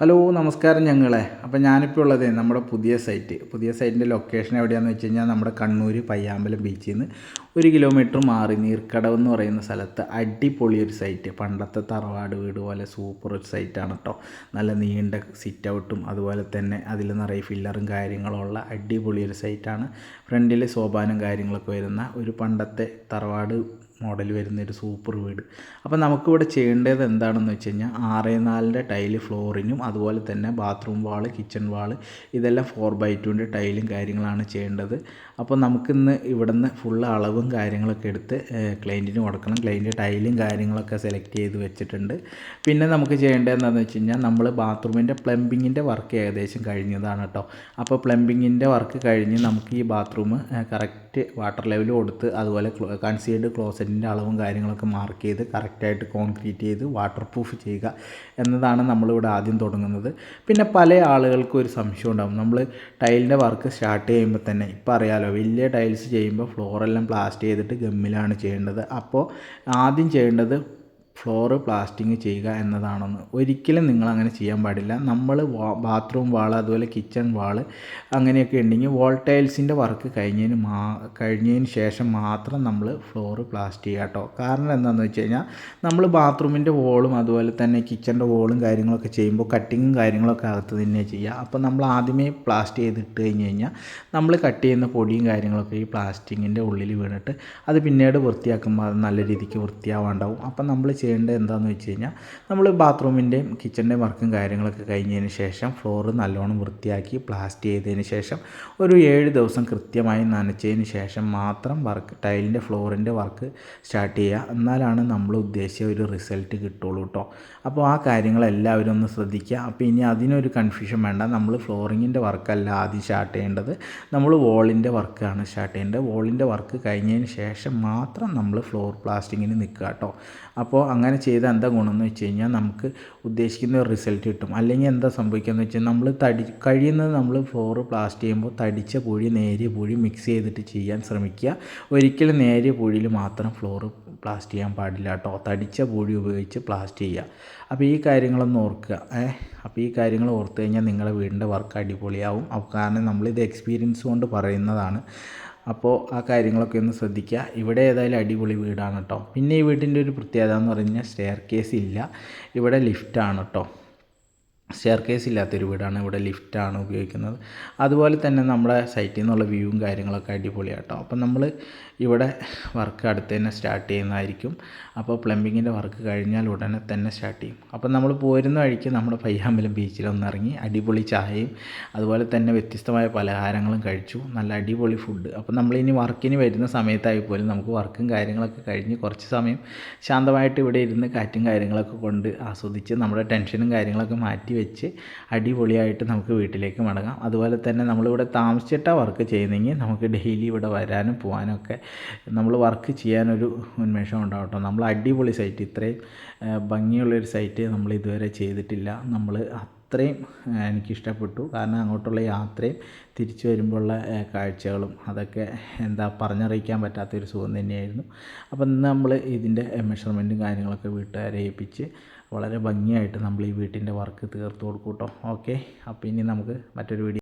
Hello നമസ്കാരം ഞങ്ങളെ. അപ്പോൾ ഞാനിപ്പോൾ ഉള്ളത് നമ്മുടെ പുതിയ സൈറ്റിൻ്റെ ലൊക്കേഷൻ എവിടെയാണെന്ന് വെച്ച് കഴിഞ്ഞാൽ നമ്മുടെ കണ്ണൂർ പയ്യാമ്പലം ബീച്ചിൽ നിന്ന് 1 കിലോമീറ്റർ മാറി നീർക്കടവ് എന്ന് പറയുന്ന സ്ഥലത്ത് അടിപൊളി ഒരു സൈറ്റ്. പണ്ടത്തെ തറവാട് വീട് പോലെ സൂപ്പർ ഒരു സൈറ്റാണ് കേട്ടോ. നല്ല നീണ്ട സിറ്റ് ഔട്ടും അതുപോലെ തന്നെ അതിൽ നിറയെ ഫില്ലറും കാര്യങ്ങളും ഉള്ള അടിപൊളി ഒരു സൈറ്റാണ്. ഫ്രണ്ടിൽ സോപാനം കാര്യങ്ങളൊക്കെ വരുന്ന ഒരു പണ്ടത്തെ തറവാട് മോഡൽ വരുന്നൊരു സൂപ്പർ വീട്. അപ്പോൾ നമുക്കിവിടെ ചെയ്യേണ്ടത് എന്താണെന്ന് വെച്ച് കഴിഞ്ഞാൽ 6x4 ടൈല് ഫ്ലോറിനും അതുപോലെ തന്നെ ബാത്റൂം വാള്, കിച്ചൺ വാള്, ഇതെല്ലാം 4x2 ടൈലും കാര്യങ്ങളാണ് ചെയ്യേണ്ടത്. അപ്പോൾ നമുക്കിന്ന് ഇവിടെ നിന്ന് ഫുള്ള് അളവും കാര്യങ്ങളൊക്കെ എടുത്ത് ക്ലയൻറ്റിന് കൊടുക്കണം. ക്ലയൻറ്റ് ടൈലും കാര്യങ്ങളൊക്കെ സെലക്ട് ചെയ്ത് വെച്ചിട്ടുണ്ട്. പിന്നെ നമുക്ക് ചെയ്യേണ്ടത് എന്താണെന്ന് വെച്ച് കഴിഞ്ഞാൽ നമ്മൾ ബാത്റൂമിൻ്റെ പ്ലംബിങ്ങിൻ്റെ വർക്ക് ഏകദേശം കഴിഞ്ഞതാണ് കേട്ടോ. അപ്പോൾ പ്ലംബിങ്ങിൻ്റെ വർക്ക് കഴിഞ്ഞ് നമുക്ക് ഈ ബാത്റൂം കറക്റ്റ് വാട്ടർ ലെവൽ കൊടുത്ത് അതുപോലെ കൺസീൽഡ് ക്ലോസറ്റിൻ്റെ അളവും കാര്യങ്ങളൊക്കെ മാർക്ക് ചെയ്ത് കറക്റ്റായിട്ട് കോൺക്രീറ്റ് ചെയ്ത് വാട്ടർ പ്രൂഫ് ചെയ്യുക എന്നതാണ് നമ്മളിവിടെ ആദ്യം തുടങ്ങുന്നത്. പിന്നെ പല ആളുകൾക്കും ഒരു സംശയം ഉണ്ടാകും, നമ്മൾ ടൈലിൻ്റെ വർക്ക് സ്റ്റാർട്ട് ചെയ്യുമ്പോൾ തന്നെ ഇപ്പോൾ അറിയാലോ, വലിയ ടൈൽസ് ചെയ്യുമ്പോൾ ഫ്ലോറെല്ലാം പ്ലാസ്റ്റ് ചെയ്തിട്ട് ഗമ്മിലാണ് ചെയ്യേണ്ടത്. അപ്പോൾ ആദ്യം ചെയ്യേണ്ടത് ഫ്ലോറ് പ്ലാസ്റ്റിങ് ചെയ്യുക എന്നതാണെന്ന്. ഒരിക്കലും നിങ്ങളങ്ങനെ ചെയ്യാൻ പാടില്ല. നമ്മൾ ബാത്റൂം വാൾ അതുപോലെ കിച്ചൺ വാൾ അങ്ങനെയൊക്കെ ഉണ്ടെങ്കിൽ വോൾ ടൈൽസിൻ്റെ വർക്ക് കഴിഞ്ഞതിന് ശേഷം മാത്രം നമ്മൾ ഫ്ലോറ് പ്ലാസ്റ്റ് ചെയ്യുക കേട്ടോ. കാരണം എന്താണെന്ന് വെച്ച് കഴിഞ്ഞാൽ നമ്മൾ ബാത്റൂമിൻ്റെ വോളും അതുപോലെ തന്നെ കിച്ചൻ്റെ വോളും കാര്യങ്ങളൊക്കെ ചെയ്യുമ്പോൾ കട്ടിങ്ങും കാര്യങ്ങളൊക്കെ അകത്ത് തന്നെ ചെയ്യുക. അപ്പോൾ നമ്മൾ ആദ്യമേ പ്ലാസ്റ്റ് ചെയ്തിട്ട് കഴിഞ്ഞ് കഴിഞ്ഞാൽ നമ്മൾ കട്ട് ചെയ്യുന്ന പൊടിയും കാര്യങ്ങളൊക്കെ ഈ പ്ലാസ്റ്റിങ്ങിൻ്റെ ഉള്ളിൽ വീണിട്ട് അത് പിന്നീട് വൃത്തിയാക്കുമ്പോൾ അത് നല്ല രീതിക്ക് വൃത്തിയാവാണ്ടാവും. അപ്പം നമ്മൾ ചെയ്യേണ്ടത് എന്താണെന്ന് വെച്ച് കഴിഞ്ഞാൽ നമ്മൾ ബാത്റൂമിൻ്റെയും കിച്ചൻ്റെയും വർക്കും കാര്യങ്ങളൊക്കെ കഴിഞ്ഞതിന് ശേഷം ഫ്ലോറ് നല്ലോണം വൃത്തിയാക്കി പ്ലാസ്റ്റ് ചെയ്തതിന് ശേഷം ഒരു 7 ദിവസം കൃത്യമായി നനച്ചതിന് ശേഷം മാത്രം ടൈലിൻ്റെ ഫ്ലോറിൻ്റെ വർക്ക് സ്റ്റാർട്ട് ചെയ്യുക. എന്നാലാണ് നമ്മൾ ഉദ്ദേശിച്ച ഒരു റിസൾട്ട് കിട്ടുള്ളൂ കേട്ടോ. അപ്പോൾ ആ കാര്യങ്ങളെല്ലാവരും ഒന്ന് ശ്രദ്ധിക്കുക. അപ്പോൾ ഇനി അതിനൊരു കൺഫ്യൂഷൻ വേണ്ട. നമ്മൾ ഫ്ലോറിങ്ങിൻ്റെ വർക്കല്ല ആദ്യം സ്റ്റാർട്ട് ചെയ്യേണ്ടത്, നമ്മൾ വോളിൻ്റെ വർക്കാണ് സ്റ്റാർട്ട് ചെയ്യേണ്ടത്. വോളിൻ്റെ വർക്ക് കഴിഞ്ഞതിന് ശേഷം മാത്രം നമ്മൾ ഫ്ലോർ പ്ലാസ്റ്റിങ്ങിന് നിൽക്കുക കേട്ടോ. അപ്പോൾ അങ്ങനെ ചെയ്താൽ എന്താ ഗുണമെന്ന് വെച്ച് കഴിഞ്ഞാൽ നമുക്ക് ഉദ്ദേശിക്കുന്ന ഒരു റിസൾട്ട് കിട്ടും. അല്ലെങ്കിൽ എന്താ സംഭവിക്കുകയെന്ന് വെച്ചാൽ നമ്മൾ കഴിയുന്നത് നമ്മൾ ഫ്ലോറ് പ്ലാസ്റ്റ് ചെയ്യുമ്പോൾ തടിച്ച പൂഴി നേരിയ പൂഴി മിക്സ് ചെയ്തിട്ട് ചെയ്യാൻ ശ്രമിക്കുക. ഒരിക്കലും നേരിയ പൂഴിയിൽ മാത്രം ഫ്ലോറ് പ്ലാസ്റ്റ് ചെയ്യാൻ പാടില്ല കേട്ടോ. തടിച്ച പൂഴി ഉപയോഗിച്ച് പ്ലാസ്റ്റ് ചെയ്യുക. അപ്പോൾ ഈ കാര്യങ്ങളൊന്ന് ഓർക്കുക. അപ്പോൾ ഈ കാര്യങ്ങൾ ഓർത്ത് കഴിഞ്ഞാൽ നിങ്ങളുടെ വീടിൻ്റെ വർക്ക് അടിപൊളിയാവും. കാരണം നമ്മളിത് എക്സ്പീരിയൻസ് കൊണ്ട് പറയുന്നതാണ്. അപ്പോൾ ആ കാര്യങ്ങളൊക്കെ ഒന്ന് ശ്രദ്ധിക്കുക. ഇവിടെ ഏതായാലും അടിപൊളി വീടാണ് കേട്ടോ. പിന്നെ ഈ വീടിൻ്റെ ഒരു പ്രത്യേകത എന്ന് പറഞ്ഞാൽ സ്റ്റെയർ കേസ് ഇല്ല, ഇവിടെ ലിഫ്റ്റാണ് കേട്ടോ. സ്റ്റെയർ കേസ് ഇല്ലാത്തൊരു വീടാണ്, ഇവിടെ ലിഫ്റ്റാണ് ഉപയോഗിക്കുന്നത്. അതുപോലെ തന്നെ നമ്മുടെ സൈറ്റിൽ നിന്നുള്ള വ്യൂവും കാര്യങ്ങളൊക്കെ അടിപൊളിയാണ് കേട്ടോ. അപ്പം നമ്മൾ ഇവിടെ വർക്ക് അടുത്ത് തന്നെ സ്റ്റാർട്ട് ചെയ്യുന്നതായിരിക്കും. അപ്പോൾ പ്ലംബിങ്ങിൻ്റെ വർക്ക് കഴിഞ്ഞാൽ ഉടനെ തന്നെ സ്റ്റാർട്ട് ചെയ്യും. അപ്പം നമ്മൾ പോരുന്ന വഴിക്ക് നമ്മുടെ പയ്യാമ്പലം ബീച്ചിലൊന്ന് ഇറങ്ങി അടിപൊളി ചായയും അതുപോലെ തന്നെ വ്യത്യസ്തമായ പലഹാരങ്ങളും കഴിച്ചു. നല്ല അടിപൊളി ഫുഡ്. അപ്പോൾ നമ്മളിനി വർക്കിന് വരുന്ന സമയത്തായി പോലും നമുക്ക് വർക്കും കാര്യങ്ങളൊക്കെ കഴിഞ്ഞ് കുറച്ച് സമയം ശാന്തമായിട്ട് ഇവിടെ ഇരുന്ന് കാറ്റും കാര്യങ്ങളൊക്കെ കൊണ്ട് ആസ്വദിച്ച് നമ്മുടെ ടെൻഷനും കാര്യങ്ങളൊക്കെ മാറ്റി വെച്ച് അടിപൊളിയായിട്ട് നമുക്ക് വീട്ടിലേക്ക് മടങ്ങാം. അതുപോലെ തന്നെ നമ്മളിവിടെ താമസിച്ചിട്ടാണ് വർക്ക് ചെയ്യുന്നതെങ്കിൽ നമുക്ക് ഡെയിലി ഇവിടെ വരാനും പോകാനും ഒക്കെ നമ്മൾ വർക്ക് ചെയ്യാനൊരു ഉന്മേഷം ഉണ്ടാവും കേട്ടോ. നമ്മൾ അടിപൊളി സൈറ്റ്, ഇത്രയും ഭംഗിയുള്ളൊരു സൈറ്റ് നമ്മൾ ഇതുവരെ ചെയ്തിട്ടില്ല. നമ്മൾ അത്രയും എനിക്കിഷ്ടപ്പെട്ടു. കാരണം അങ്ങോട്ടുള്ള യാത്രയും തിരിച്ചു വരുമ്പോഴുള്ള കാഴ്ചകളും അതൊക്കെ എന്താ പറഞ്ഞറിയിക്കാൻ പറ്റാത്തൊരു സുഖം തന്നെയായിരുന്നു. അപ്പം ഇന്ന് നമ്മൾ ഇതിൻ്റെ മെഷർമെൻറ്റും കാര്യങ്ങളൊക്കെ വീട്ടുകാരെ ഏൽപ്പിച്ച് വളരെ ഭംഗിയായിട്ട് നമ്മൾ ഈ വീട്ടിൻ്റെ വർക്ക് തീർത്ത് കൊടുക്കും കേട്ടോ. ഓക്കെ, അപ്പോൾ ഇനി നമുക്ക് മറ്റൊരു വീഡിയോ